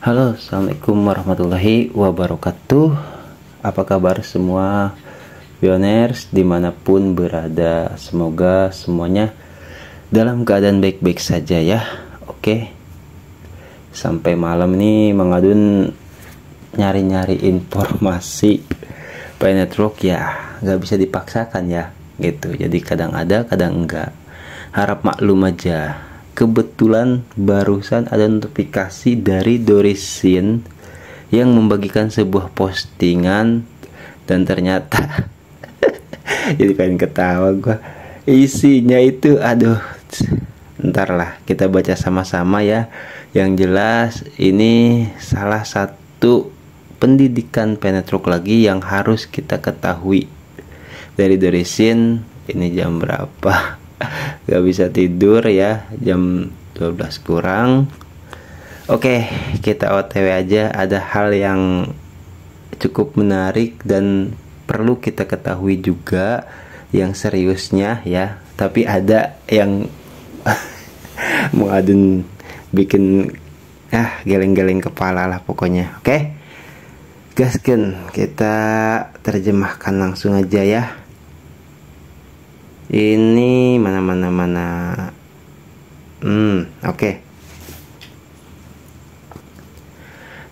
Halo, assalamualaikum warahmatullahi wabarakatuh. Apa kabar semua pioners dimanapun berada? Semoga semuanya dalam keadaan baik-baik saja ya. Oke, sampai malam nih Mang Adun nyari-nyari informasi network ya, nggak bisa dipaksakan ya gitu. Jadi kadang ada, kadang enggak. Harap maklum aja. Kebetulan barusan ada notifikasi dari Dorisin yang membagikan sebuah postingan dan ternyata jadi pengen ketawa gua. Isinya itu aduh, ntar lah kita baca sama-sama ya. Yang jelas ini salah satu pendidikan penetruk lagi yang harus kita ketahui dari Dorisin. Ini jam berapa? Gak bisa tidur ya, jam 12 kurang. Oke, kita OTW aja. Ada hal yang cukup menarik dan perlu kita ketahui juga, yang seriusnya ya. Tapi ada yang mau adun bikin geleng-geleng kepala lah pokoknya. Oke, gasken, kita terjemahkan langsung aja ya. Ini mana. Oke.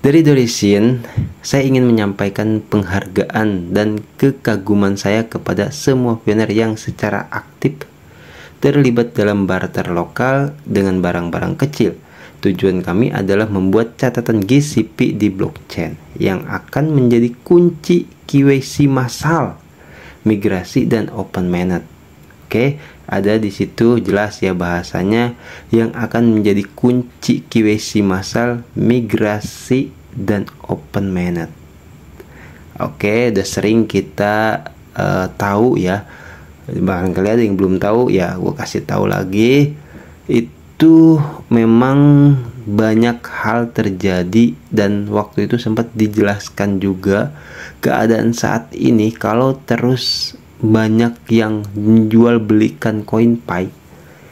Dari Dorisin, saya ingin menyampaikan penghargaan dan kekaguman saya kepada semua pioner yang secara aktif terlibat dalam barter lokal dengan barang-barang kecil. Tujuan kami adalah membuat catatan GCP di blockchain yang akan menjadi kunci KYC massal, migrasi dan open mainnet. Oke, ada di situ jelas ya bahasanya, yang akan menjadi kunci KYC massal, migrasi dan open mainnet. Oke, udah sering kita tahu ya. Barangkali ada yang belum tahu ya, gue kasih tahu lagi. Itu memang banyak hal terjadi dan waktu itu sempat dijelaskan juga keadaan saat ini kalau terus banyak yang menjual belikan CoinPy,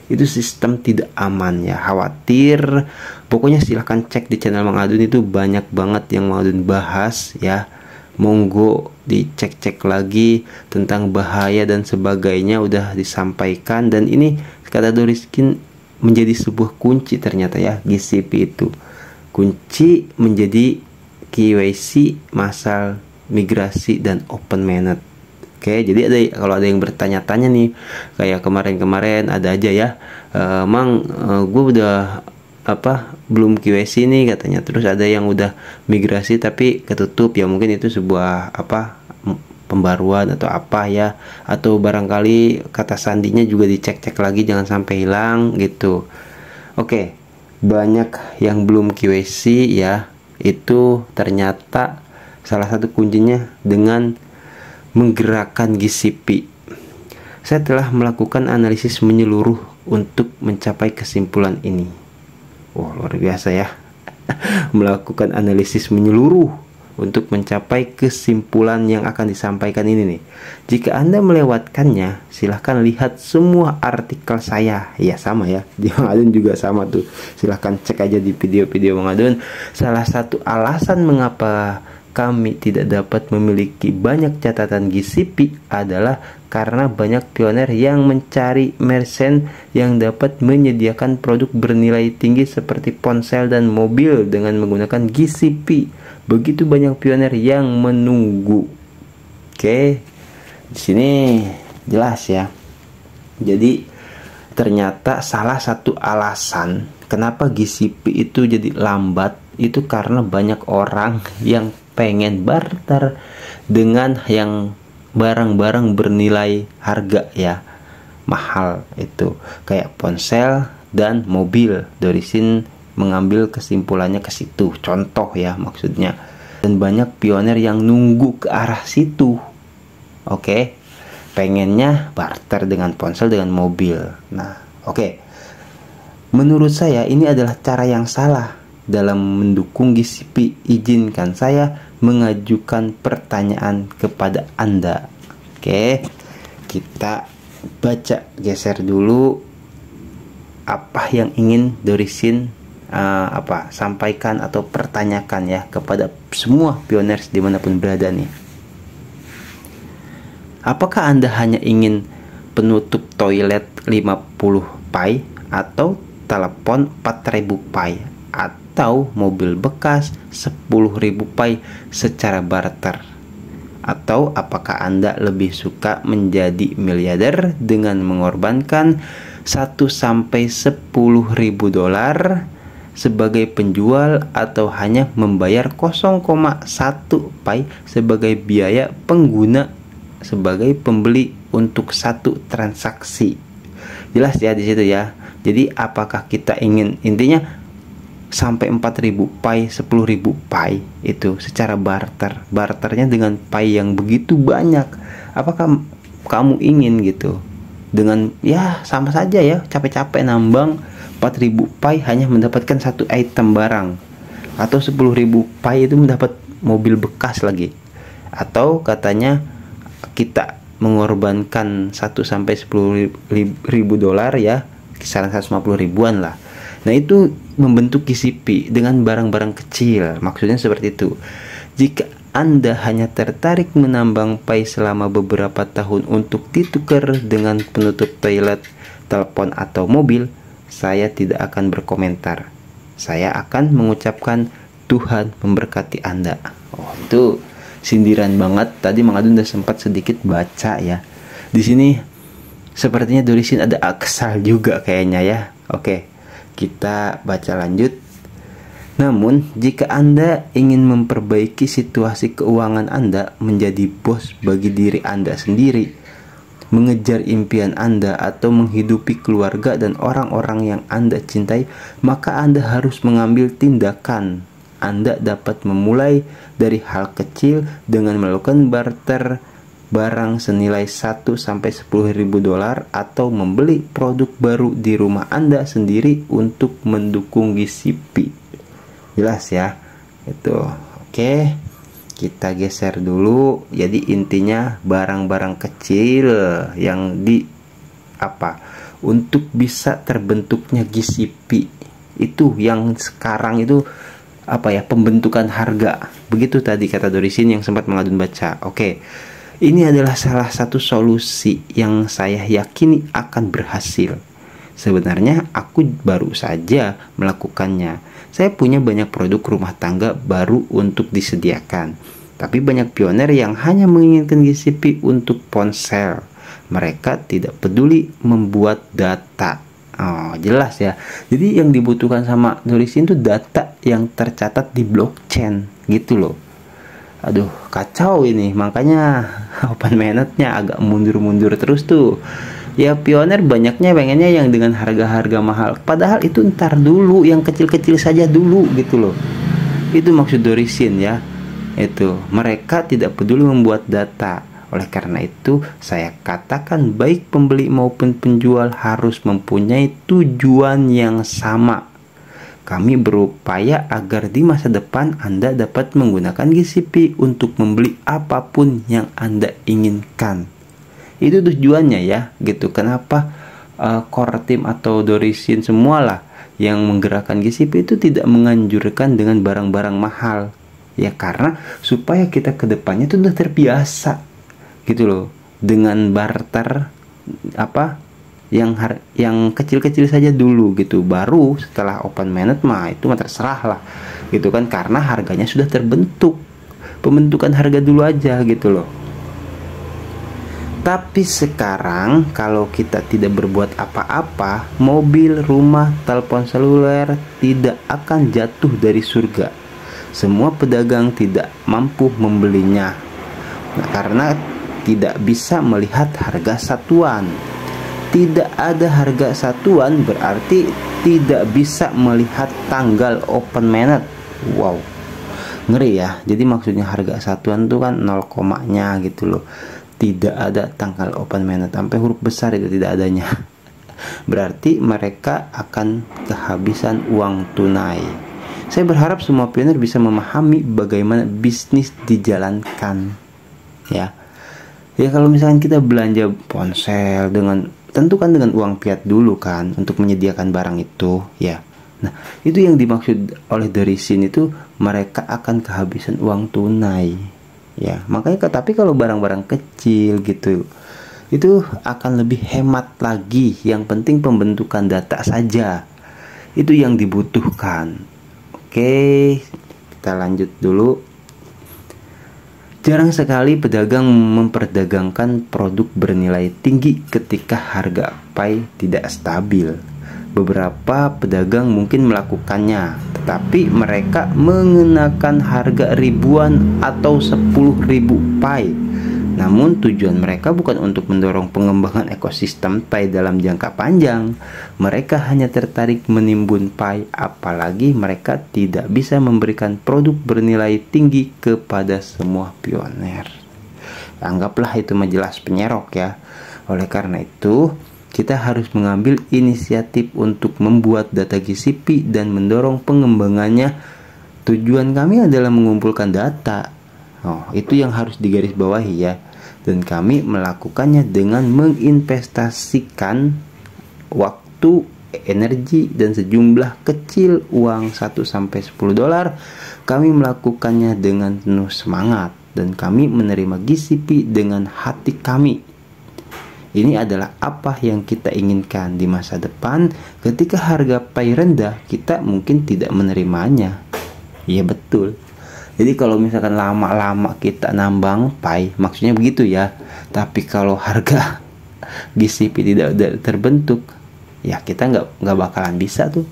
itu sistem tidak aman ya, khawatir. Pokoknya silahkan cek di channel Mang Adun, itu banyak banget yang Mang Adun bahas ya. Monggo dicek-cek lagi tentang bahaya dan sebagainya, udah disampaikan. Dan ini kata Dorisin menjadi sebuah kunci ternyata ya, GCP itu kunci menjadi KYC massal, migrasi dan open mainnet. Oke, jadi kalau ada yang bertanya-tanya nih, kayak kemarin-kemarin ada aja ya, Mang, gue udah belum KYC nih katanya, terus ada yang udah migrasi tapi ketutup ya, mungkin itu sebuah pembaruan atau apa ya, atau barangkali kata sandinya juga dicek-cek lagi jangan sampai hilang gitu. Oke, banyak yang belum KYC ya, itu ternyata salah satu kuncinya dengan menggerakkan GCP. Saya telah melakukan analisis menyeluruh untuk mencapai kesimpulan ini. Wah, luar biasa ya. Melakukan analisis menyeluruh untuk mencapai kesimpulan yang akan disampaikan ini nih. Jika Anda melewatkannya, silahkan lihat semua artikel saya. Ya sama ya, di Mang Adun juga sama tuh. Silahkan cek aja di video-video Mang Adun. Salah satu alasan mengapa kami tidak dapat memiliki banyak catatan GCP adalah karena banyak pioner yang mencari merchant yang dapat menyediakan produk bernilai tinggi seperti ponsel dan mobil dengan menggunakan GCP. Begitu banyak pioner yang menunggu. Oke, di sini jelas ya. Jadi ternyata salah satu alasan kenapa GCP itu jadi lambat itu karena banyak orang yang pengen barter dengan yang barang-barang bernilai harga ya, mahal, itu kayak ponsel dan mobil. Dorisin mengambil kesimpulannya ke situ, contoh ya maksudnya. Dan banyak pioner yang nunggu ke arah situ. Oke, pengennya barter dengan ponsel, dengan mobil. Nah, oke. Menurut saya ini adalah cara yang salah dalam mendukung GCP. Izinkan saya mengajukan pertanyaan kepada Anda. Oke, kita baca, geser dulu apa yang ingin Dorisin sampaikan atau pertanyakan ya kepada semua pioners dimanapun berada nih. Apakah Anda hanya ingin penutup toilet 50 pai atau telepon 4000 pai atau mobil bekas 10.000 pai secara barter? Atau apakah Anda lebih suka menjadi miliarder dengan mengorbankan 1 sampai 10.000 dolar sebagai penjual atau hanya membayar 0,1 pai sebagai biaya pengguna sebagai pembeli untuk satu transaksi? Jelas ya di situ ya. Jadi apakah kita ingin intinya sampai 4.000 pai, 10.000 pai itu secara barter. Barternya dengan pai yang begitu banyak. Apakah kamu ingin gitu? Dengan ya sama saja ya, capek-capek nambang 4.000 pai hanya mendapatkan satu item barang. Atau 10.000 pai itu mendapat mobil bekas lagi. Atau katanya kita mengorbankan 1 sampai 10.000 dolar ya, kisaran 150 ribuan lah. Nah itu membentuk GCP dengan barang-barang kecil. Maksudnya seperti itu. Jika Anda hanya tertarik menambang pai selama beberapa tahun untuk ditukar dengan penutup toilet, telepon atau mobil, saya tidak akan berkomentar. Saya akan mengucapkan Tuhan memberkati Anda. Oh itu sindiran banget. Tadi Mang Adun udah sempat sedikit baca ya. Di sini sepertinya Dorisin ada aksal juga kayaknya ya. Oke. Kita baca lanjut. Namun, jika Anda ingin memperbaiki situasi keuangan Anda menjadi bos bagi diri Anda sendiri, mengejar impian Anda atau menghidupi keluarga dan orang-orang yang Anda cintai, maka Anda harus mengambil tindakan. Anda dapat memulai dari hal kecil dengan melakukan barter barang senilai 1 sampai 10.000 dolar atau membeli produk baru di rumah Anda sendiri untuk mendukung GCP. Jelas ya? Itu. Oke. Kita geser dulu. Jadi intinya barang-barang kecil yang untuk bisa terbentuknya GCP. Itu yang sekarang itu pembentukan harga. Begitu tadi kata Dorisin yang sempat Mang Adun baca. Oke. Ini adalah salah satu solusi yang saya yakini akan berhasil. Sebenarnya aku baru saja melakukannya. Saya punya banyak produk rumah tangga baru untuk disediakan. Tapi banyak pioner yang hanya menginginkan GCP untuk ponsel. Mereka tidak peduli membuat data. Oh, jelas ya. Jadi yang dibutuhkan sama Dorisin itu data yang tercatat di blockchain gitu loh. Aduh, kacau ini. Makanya Open Mainnet-nya agak mundur-mundur terus tuh. Ya pioner banyaknya pengennya yang dengan harga-harga mahal. Padahal itu ntar dulu, yang kecil-kecil saja dulu gitu loh. Itu maksud Dorisin ya. Itu, mereka tidak peduli membuat data. Oleh karena itu, saya katakan baik pembeli maupun penjual harus mempunyai tujuan yang sama. Kami berupaya agar di masa depan Anda dapat menggunakan GCP untuk membeli apapun yang Anda inginkan. Itu tujuannya ya, gitu. Kenapa core team atau Dorisin semualah yang menggerakkan GCP itu tidak menganjurkan dengan barang-barang mahal. Ya karena supaya kita ke depannya itu udah terbiasa gitu loh, dengan barter yang kecil-kecil saja dulu gitu. Baru setelah Open Mainnet mah itu mah terserah lah gitu kan, karena harganya sudah terbentuk. Pembentukan harga dulu aja gitu loh. Tapi sekarang kalau kita tidak berbuat apa-apa, mobil, rumah, telepon seluler tidak akan jatuh dari surga. Semua pedagang tidak mampu membelinya. Nah, karena tidak bisa melihat harga satuan. Tidak ada harga satuan berarti tidak bisa melihat tanggal Open Mainnet. Wow, ngeri ya. Jadi maksudnya harga satuan itu kan 0 komanya gitu loh. Tidak ada tanggal Open Mainnet, sampai huruf besar itu tidak adanya. Berarti mereka akan kehabisan uang tunai. Saya berharap semua pioner bisa memahami bagaimana bisnis dijalankan. Ya kalau misalkan kita belanja ponsel tentu kan dengan uang fiat dulu kan untuk menyediakan barang itu ya. Nah, itu yang dimaksud oleh Dorisin itu, mereka akan kehabisan uang tunai. Ya, makanya tapi kalau barang-barang kecil gitu, itu akan lebih hemat lagi. Yang penting pembentukan data saja. Itu yang dibutuhkan. Oke, kita lanjut dulu. Jarang sekali pedagang memperdagangkan produk bernilai tinggi ketika harga pai tidak stabil. Beberapa pedagang mungkin melakukannya, tetapi mereka mengenakan harga ribuan atau 10.000 pai. Namun tujuan mereka bukan untuk mendorong pengembangan ekosistem pai dalam jangka panjang. Mereka hanya tertarik menimbun pai, apalagi mereka tidak bisa memberikan produk bernilai tinggi kepada semua pioner. Anggaplah itu majelis penyerok ya. Oleh karena itu, kita harus mengambil inisiatif untuk membuat data GCP dan mendorong pengembangannya. Tujuan kami adalah mengumpulkan data. Itu yang harus digarisbawahi ya. Dan kami melakukannya dengan menginvestasikan waktu, energi, dan sejumlah kecil uang 1-10 dolar. Kami melakukannya dengan penuh semangat dan kami menerima GCP dengan hati kami. Ini adalah apa yang kita inginkan di masa depan. Ketika harga pai rendah, kita mungkin tidak menerimanya. Iya betul. Jadi kalau misalkan lama-lama kita nambang pai, maksudnya begitu ya. Tapi kalau harga GCP tidak terbentuk, ya kita nggak bakalan bisa tuh.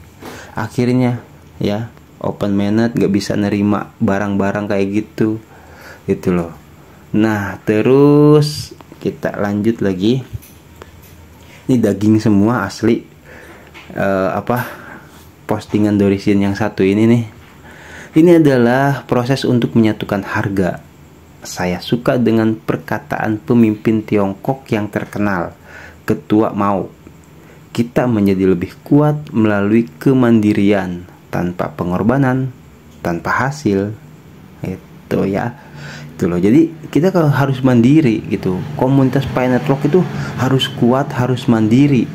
Akhirnya ya open mainnet nggak bisa nerima barang-barang kayak gitu, gitu loh. Nah terus kita lanjut lagi. Ini daging semua asli. Postingan Dorisin yang satu ini nih. Ini adalah proses untuk menyatukan harga. Saya suka dengan perkataan pemimpin Tiongkok yang terkenal, Ketua Mao. Kita menjadi lebih kuat melalui kemandirian, tanpa pengorbanan, tanpa hasil. Itu ya. Itu loh. Jadi kita kalau harus mandiri gitu. Komunitas Pai Network itu harus kuat, harus mandiri.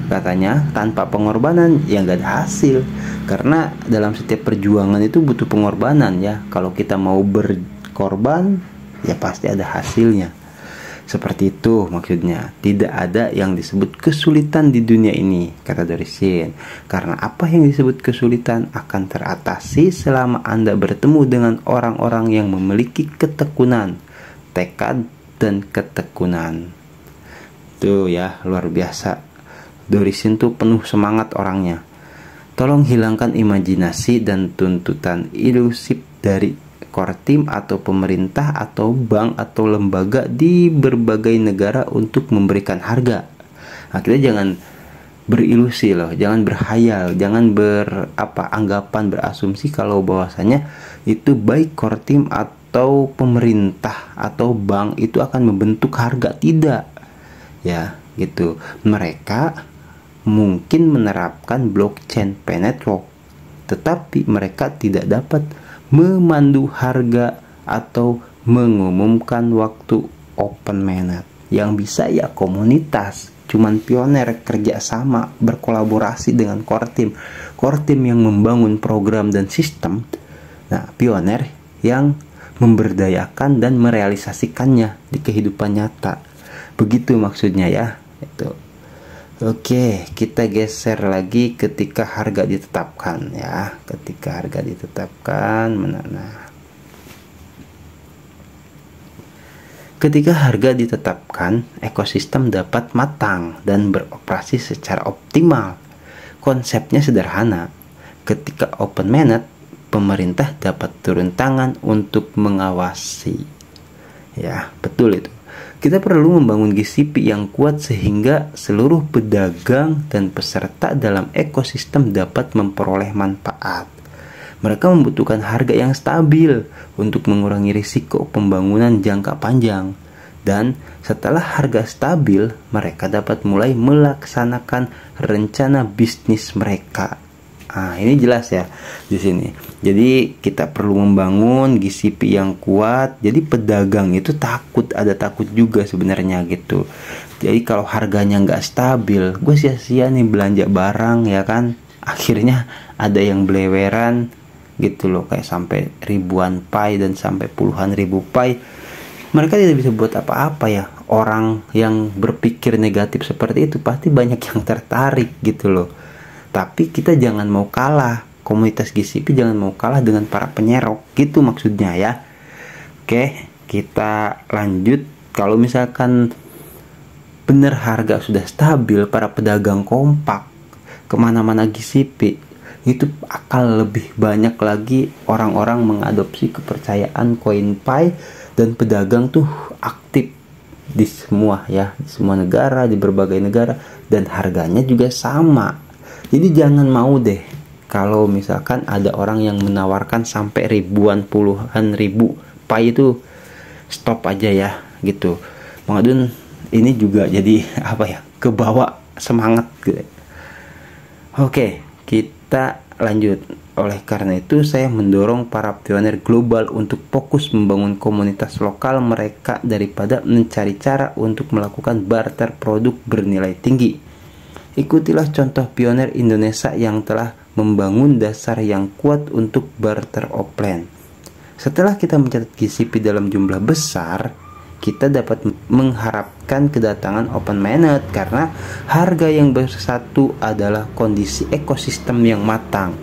Katanya tanpa pengorbanan ya nggak ada hasil. Karena dalam setiap perjuangan itu butuh pengorbanan ya. Kalau kita mau berkorban ya pasti ada hasilnya. Seperti itu maksudnya. Tidak ada yang disebut kesulitan di dunia ini, kata Dorisin. Karena apa yang disebut kesulitan akan teratasi selama Anda bertemu dengan orang-orang yang memiliki ketekunan, tekad, dan ketekunan. Tuh ya, luar biasa. Dorisin tuh penuh semangat orangnya. Tolong hilangkan imajinasi dan tuntutan ilusif dari core team atau pemerintah atau bank atau lembaga di berbagai negara untuk memberikan harga. Akhirnya jangan berilusi loh, jangan berhayal, jangan anggapan, berasumsi kalau bahwasanya itu baik core team atau pemerintah atau bank itu akan membentuk harga. Tidak ya gitu. Mereka mungkin menerapkan blockchain Pai Network, tetapi mereka tidak dapat memandu harga atau mengumumkan waktu open mainnet. Yang bisa ya komunitas, cuman pioner kerjasama berkolaborasi dengan core team yang membangun program dan sistem. Nah, pioner yang memberdayakan dan merealisasikannya di kehidupan nyata. Begitu maksudnya ya. Itu. Oke, kita geser lagi ketika harga ditetapkan ya. Ketika harga ditetapkan, ketika harga ditetapkan, ekosistem dapat matang dan beroperasi secara optimal. Konsepnya sederhana. Ketika open mainnet, pemerintah dapat turun tangan untuk mengawasi. Ya, betul itu. Kita perlu membangun GCP yang kuat sehingga seluruh pedagang dan peserta dalam ekosistem dapat memperoleh manfaat. Mereka membutuhkan harga yang stabil untuk mengurangi risiko pembangunan jangka panjang. Dan setelah harga stabil, mereka dapat mulai melaksanakan rencana bisnis mereka. Nah, ini jelas ya di sini. Jadi kita perlu membangun GCP yang kuat. Jadi pedagang itu ada takut juga sebenarnya gitu. Jadi kalau harganya nggak stabil, gue sia-sia nih belanja barang ya kan. akhirnya ada yang beleweran gitu loh, kayak sampai ribuan pi dan sampai puluhan ribu pi. Mereka tidak bisa buat apa-apa ya. Orang yang berpikir negatif seperti itu pasti banyak yang tertarik gitu loh. Tapi kita jangan mau kalah, komunitas GCP jangan mau kalah dengan para penyerok gitu maksudnya ya. Oke, kita lanjut. Kalau misalkan benar harga sudah stabil, para pedagang kompak kemana-mana GCP, itu akan lebih banyak lagi orang-orang mengadopsi kepercayaan CoinPi, dan pedagang tuh aktif di semua ya, di semua negara, di berbagai negara, dan harganya juga sama. Jadi jangan mau deh kalau misalkan ada orang yang menawarkan sampai ribuan, puluhan ribu pi, itu stop aja ya gitu. Bang Adun ini juga jadi apa ya, kebawa semangat gitu. Oke, kita lanjut. Oleh karena itu, saya mendorong para pionir global untuk fokus membangun komunitas lokal mereka daripada mencari cara untuk melakukan barter produk bernilai tinggi. Ikutilah contoh pionir Indonesia yang telah membangun dasar yang kuat untuk barter offline. Setelah kita mencatat GCP dalam jumlah besar, kita dapat mengharapkan kedatangan open mainnet karena harga yang bersatu adalah kondisi ekosistem yang matang.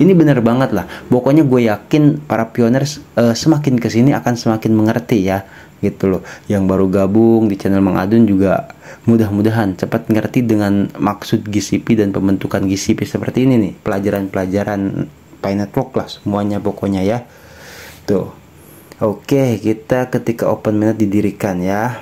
Ini benar banget lah. Pokoknya gue yakin para pionir semakin kesini akan semakin mengerti ya, gitu loh. Yang baru gabung di channel Mang Adun juga mudah-mudahan cepat ngerti dengan maksud GCP dan pembentukan GCP seperti ini nih. Pelajaran-pelajaran Pi Network lah semuanya pokoknya ya. Tuh. Oke, kita ketika open mainnet didirikan ya.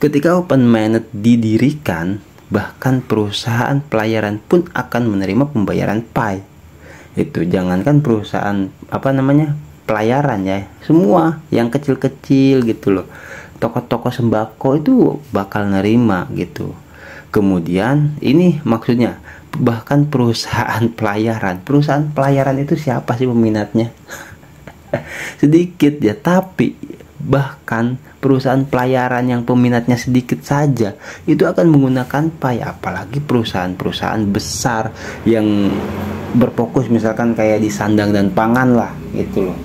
Ketika open mainnet didirikan, bahkan perusahaan pelayaran pun akan menerima pembayaran Pi. Itu jangankan perusahaan pelayaran ya, semua yang kecil-kecil gitu loh. Toko-toko sembako itu bakal nerima gitu. Kemudian ini maksudnya bahkan perusahaan pelayaran itu siapa sih peminatnya? Sedikit ya, tapi bahkan perusahaan pelayaran yang peminatnya sedikit saja itu akan menggunakan Pi, apalagi perusahaan-perusahaan besar yang berfokus misalkan kayak di sandang dan pangan lah gitu loh.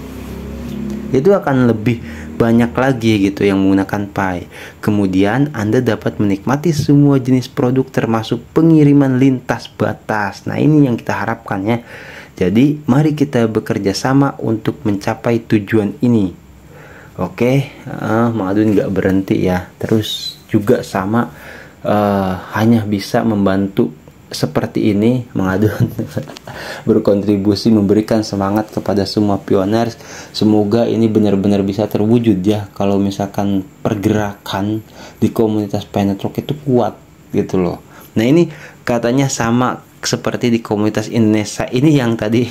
Itu akan lebih banyak lagi gitu yang menggunakan Pi. Kemudian Anda dapat menikmati semua jenis produk termasuk pengiriman lintas batas. Nah ini yang kita harapkan ya. Jadi mari kita bekerja sama untuk mencapai tujuan ini. Oke, Mang Adun nggak berhenti ya. Terus juga sama hanya bisa membantu seperti ini, Mang Adun berkontribusi memberikan semangat kepada semua pioners. Semoga ini benar-benar bisa terwujud ya, kalau misalkan pergerakan di komunitas Pi Network itu kuat gitu loh. Nah ini katanya sama seperti di komunitas Indonesia ini yang tadi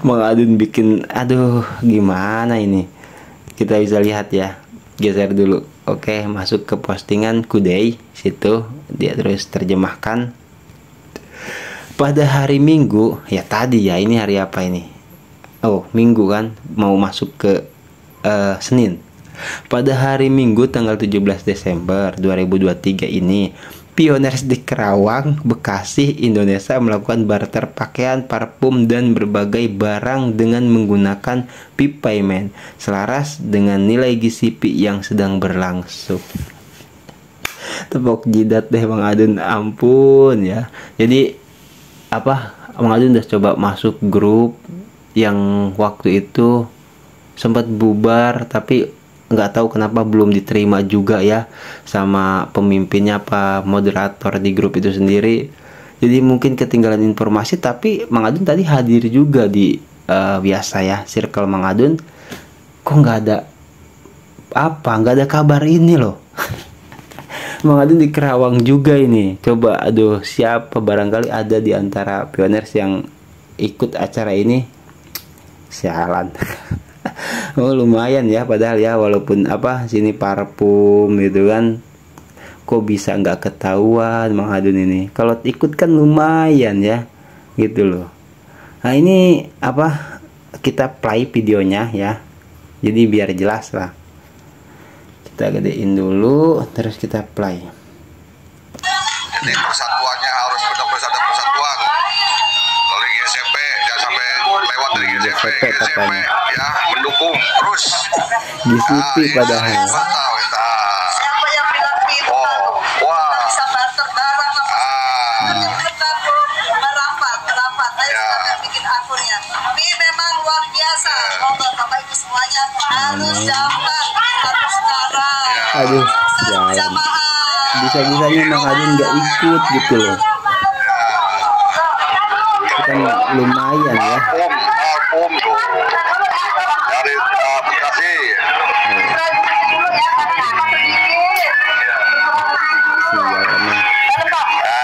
Mang Adun bikin, aduh gimana ini, kita bisa lihat ya, geser dulu. Oke, masuk ke postingan Kuday situ, dia terus terjemahkan. Pada hari Minggu, ya tadi ya, ini hari apa ini? Oh, Minggu kan, mau masuk ke Senin. Pada hari Minggu tanggal 17 Desember 2023 ini, pioners di Kerawang, Bekasi, Indonesia melakukan barter pakaian, parfum, dan berbagai barang dengan menggunakan PIP Payment selaras dengan nilai GCP yang sedang berlangsung. Tepuk jidat deh Bang Adun, ampun ya. Jadi Bang Adun udah coba masuk grup yang waktu itu sempat bubar, tapi nggak tahu kenapa belum diterima juga ya sama pemimpinnya moderator di grup itu sendiri. Jadi mungkin ketinggalan informasi, tapi Mang Adun tadi hadir juga di biasa ya circle Mang Adun. Kok nggak ada kabar ini loh. Mang Adun di Kerawang juga ini. Coba aduh, siapa barangkali ada di antara pioners yang ikut acara ini. Sialan. Oh lumayan ya, padahal ya walaupun sini parfum gitu kan, kok bisa nggak ketahuan Mang Adun ini. Kalau ikut kan lumayan ya gitu loh. Nah ini kita play videonya ya, jadi biar jelas lah. Kita gedein dulu terus kita play. Jadi persatuannya harus benar-benar ada persatuan. Dari GSP jangan sampai lewat dari GSP ya, mendukung terus. GCP padahal. Siapa yang bilang itu? Wah. Bisa barter barang apa? Merapat. Ayo sekarang bikin akunnya. Ini memang luar biasa. Monggo Bapak Ibu semuanya harus dapat harus sekarang. Aduh, bisa-bisanya Mang Adun nggak ikut gitu loh. Kan lumayan ya. Alpum tuh dari Bekasi.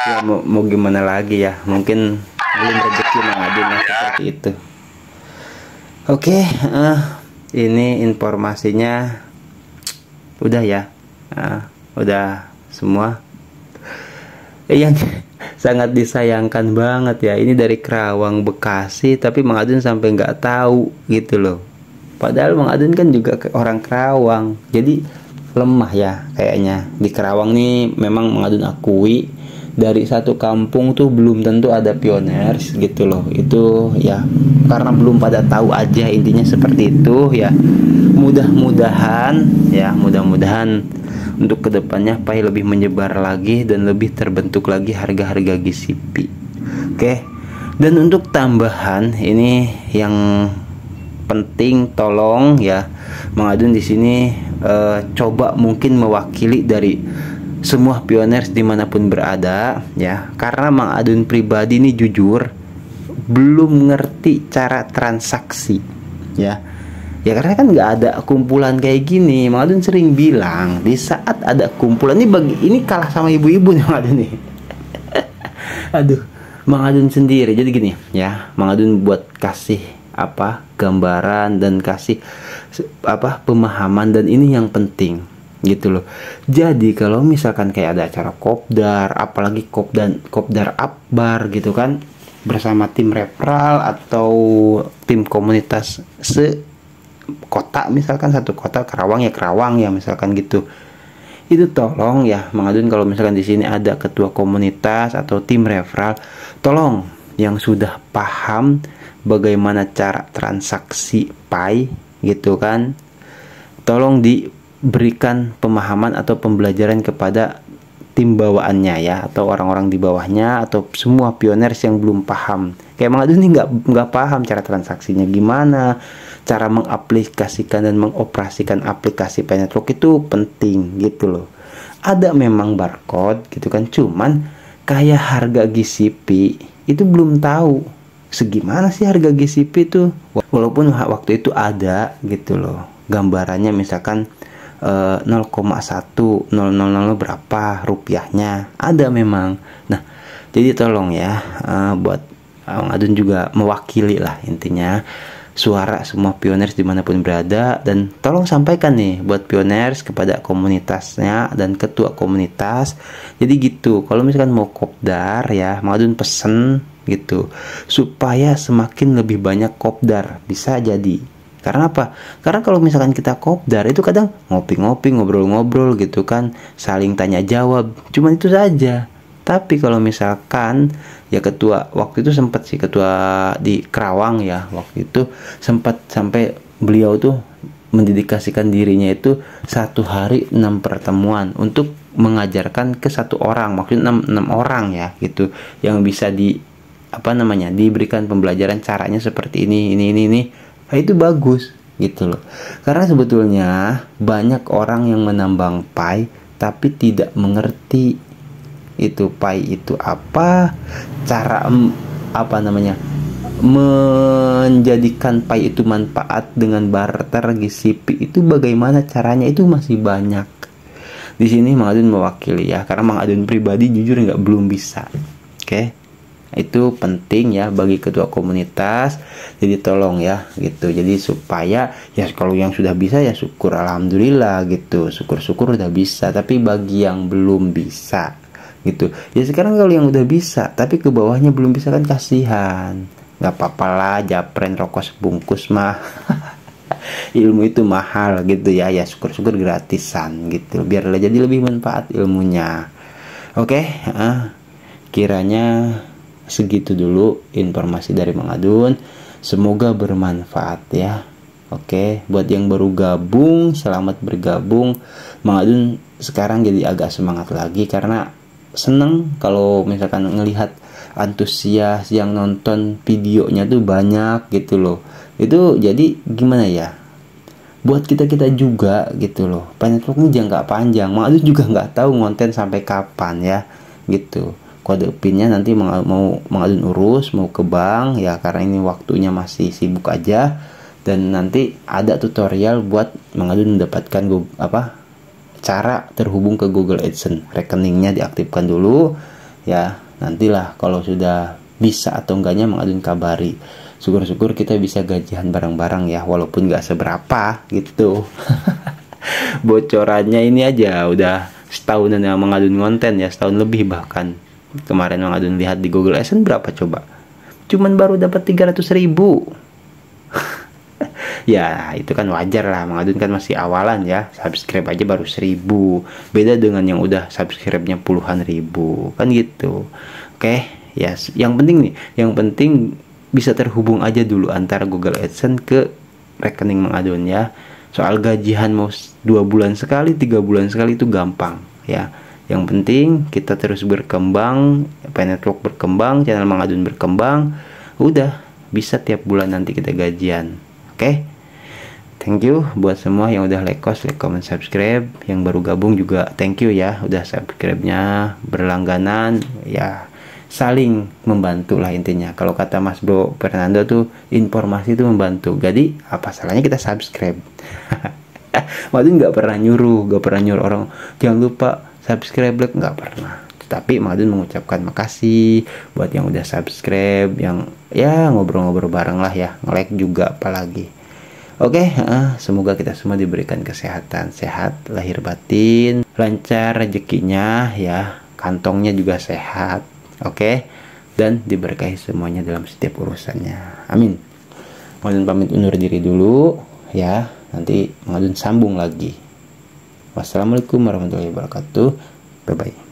Ya mau gimana lagi ya, mungkin belum rezeki Mang Adun seperti itu. Oke, ini informasinya udah ya, udah semua. Yang sangat disayangkan banget ya, ini dari Kerawang Bekasi tapi Mang Adun sampai nggak tahu gitu loh. Padahal Mang Adun kan juga orang Kerawang, jadi lemah ya kayaknya. Di Kerawang nih memang Mang Adun akui dari satu kampung tuh belum tentu ada pioners gitu loh. Itu ya karena belum pada tahu aja, intinya seperti itu ya. Mudah-mudahan untuk kedepannya PAI lebih menyebar lagi dan lebih terbentuk lagi harga-harga GCP. Oke. Dan untuk tambahan ini yang penting, tolong ya Mang Adun di sini coba mungkin mewakili dari semua pioners dimanapun berada ya, karena Mang Adun pribadi ini jujur belum ngerti cara transaksi ya karena kan nggak ada kumpulan kayak gini. Mang Adun sering bilang di saat ada kumpulan ini kalah sama ibu-ibu nih Mang Adun nih. Aduh, Mang Adun sendiri jadi gini ya, Mang Adun buat kasih gambaran dan kasih pemahaman, dan ini yang penting gitu loh. Jadi kalau misalkan kayak ada acara kopdar, apalagi kopdar akbar gitu kan, bersama tim referral atau tim komunitas kota, misalkan satu kota Kerawang ya misalkan gitu, itu tolong ya Mang Adun kalau misalkan di sini ada ketua komunitas atau tim referral, tolong yang sudah paham bagaimana cara transaksi PAI gitu kan, tolong diberikan pemahaman atau pembelajaran kepada tim bawaannya ya, atau orang-orang di bawahnya, atau semua pioners yang belum paham. Kayak Mang Adun ini nggak paham cara transaksinya gimana, cara mengaplikasikan dan mengoperasikan aplikasi PAI Network itu penting gitu loh. Ada memang barcode gitu kan, cuman kayak harga GCP itu belum tahu segimana sih harga GCP itu, walaupun waktu itu ada gitu loh gambarannya, misalkan 0,1000 berapa rupiahnya ada memang. Nah jadi tolong ya, buat Mang Adun juga mewakili lah intinya suara semua pioners dimanapun berada, dan tolong sampaikan nih buat pioners kepada komunitasnya dan ketua komunitas. Jadi gitu, kalau misalkan mau kopdar ya Mang Adun pesen gitu supaya semakin lebih banyak kopdar, bisa jadi. Karena apa? Karena kalau misalkan kita kopdar itu kadang ngopi-ngopi, ngobrol-ngobrol gitu kan, saling tanya jawab, cuman itu saja. Tapi kalau misalkan ya ketua waktu itu sempat sih, ketua di Kerawang ya waktu itu sempat sampai beliau tuh mendedikasikan dirinya itu 1 hari 6 pertemuan untuk mengajarkan ke 1 orang, maksudnya 6 orang ya gitu, yang bisa diberikan pembelajaran caranya seperti ini. Nah, itu bagus gitu loh. Karena sebetulnya banyak orang yang menambang PAI tapi tidak mengerti itu PAI itu apa, cara menjadikan PAI itu manfaat dengan barter GCP itu bagaimana caranya, itu masih banyak. Di sini Mang Adun mewakili ya, karena Mang Adun pribadi jujur belum bisa. Oke. Itu penting ya bagi ketua komunitas. Jadi tolong ya gitu. Jadi supaya ya kalau yang sudah bisa ya syukur, alhamdulillah gitu. Syukur-syukur udah bisa. Tapi bagi yang belum bisa gitu, ya sekarang kalau yang udah bisa tapi ke bawahnya belum bisa kan kasihan. Gak apa-apa lah, japren rokok sebungkus mah. Ilmu itu mahal gitu ya. Ya syukur-syukur gratisan gitu, biarlah jadi lebih manfaat ilmunya. Oke, kiranya segitu dulu informasi dari Mang Adun. Semoga bermanfaat ya. Oke, buat yang baru gabung, selamat bergabung. Mang Adun sekarang jadi agak semangat lagi karena seneng kalau misalkan ngelihat antusias yang nonton videonya tuh banyak gitu loh. Itu jadi gimana ya, buat kita juga gitu loh. Pengen vlog ini jangka panjang, Mang Adun juga nggak tahu ngonten sampai kapan ya gitu. Kode pinnya nanti Mang Adun urus, mau ke bank ya, karena ini waktunya masih sibuk aja. Dan nanti ada tutorial buat Mang Adun mendapatkan cara terhubung ke Google AdSense. Rekeningnya diaktifkan dulu ya. Nantilah kalau sudah bisa atau enggaknya Mang Adun kabari. Syukur-syukur kita bisa gajian bareng-bareng ya, walaupun gak seberapa gitu. Bocorannya ini aja udah setahunan yang Mang Adun ngonten ya, setahun lebih bahkan. Kemarin Mang Adun lihat di Google AdSense berapa coba? Cuman baru dapat 300.000. Ya itu kan wajar lah, Mang Adun kan masih awalan ya, subscribe aja baru 1.000. Beda dengan yang udah subscribe-nya puluhan ribu kan gitu. Oke ya, yang penting nih, yang penting bisa terhubung aja dulu antara Google AdSense ke rekening Mang Adun ya. Soal gajian mau 2 bulan sekali, 3 bulan sekali itu gampang ya. Yang penting kita terus berkembang, Network berkembang, channel Mang Adun berkembang, udah bisa tiap bulan nanti kita gajian. Oke. Thank you buat semua yang udah like, comment, subscribe. Yang baru gabung juga thank you ya, udah subscribe-nya berlangganan ya. Saling membantu lah intinya. Kalau kata Mas Bro Fernando tuh, informasi itu membantu. Jadi apa salahnya kita subscribe? Mang nggak pernah nyuruh orang jangan lupa subscribe, like, nggak pernah. Tapi Mang Adun mengucapkan makasih buat yang udah subscribe, yang ya ngobrol-ngobrol bareng lah ya, nge-like juga apalagi. Oke, semoga kita semua diberikan kesehatan, sehat lahir batin, lancar rezekinya ya, kantongnya juga sehat. Oke, dan diberkahi semuanya dalam setiap urusannya. Amin. Mang Adun pamit undur diri dulu ya. Nanti Mang Adun sambung lagi. Wassalamualaikum warahmatullahi wabarakatuh. Bye bye.